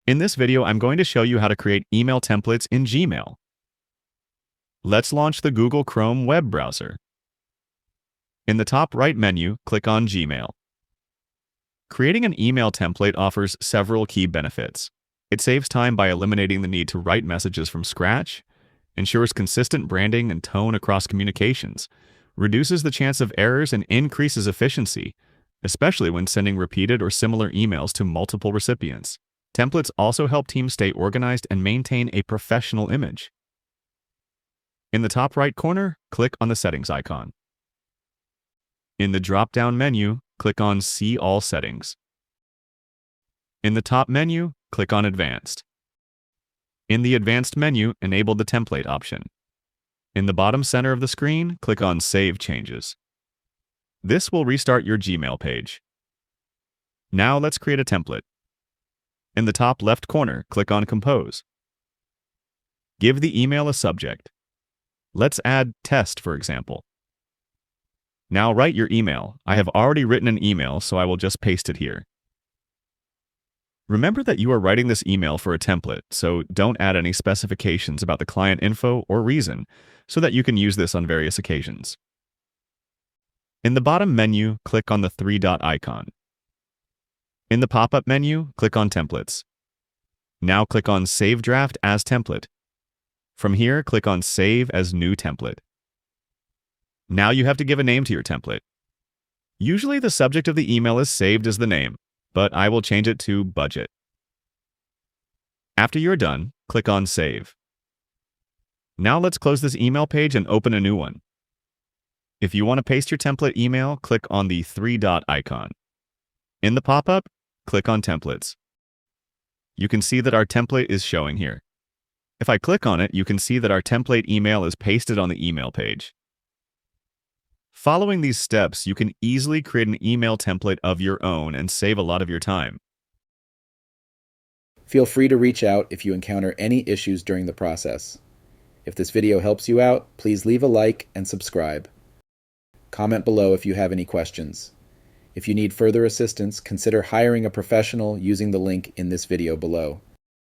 In this video, I'm going to show you how to create email templates in Gmail. Let's launch the Google Chrome web browser. In the top right menu, click on Gmail. Creating an email template offers several key benefits. It saves time by eliminating the need to write messages from scratch, ensures consistent branding and tone across communications, reduces the chance of errors, and increases efficiency, especially when sending repeated or similar emails to multiple recipients. Templates also help teams stay organized and maintain a professional image. In the top right corner, click on the settings icon. In the drop-down menu, click on See All Settings. In the top menu, click on Advanced. In the Advanced menu, enable the Template option. In the bottom center of the screen, click on Save Changes. This will restart your Gmail page. Now let's create a template. In the top left corner, click on Compose. Give the email a subject. Let's add Test, for example. Now write your email. I have already written an email, so I will just paste it here. Remember that you are writing this email for a template, so don't add any specifications about the client info or reason, so that you can use this on various occasions. In the bottom menu, click on the three-dot icon. In the pop-up menu, click on Templates. Now click on Save Draft as Template. From here, click on Save as New Template. Now you have to give a name to your template. Usually the subject of the email is saved as the name, but I will change it to Budget. After you're done, click on Save. Now let's close this email page and open a new one. If you want to paste your template email, click on the three-dot icon. In the pop-up, click on Templates. You can see that our template is showing here. If I click on it, you can see that our template email is pasted on the email page. Following these steps, you can easily create an email template of your own and save a lot of your time. Feel free to reach out if you encounter any issues during the process. If this video helps you out, please leave a like and subscribe. Comment below if you have any questions. If you need further assistance, consider hiring a professional using the link in this video below.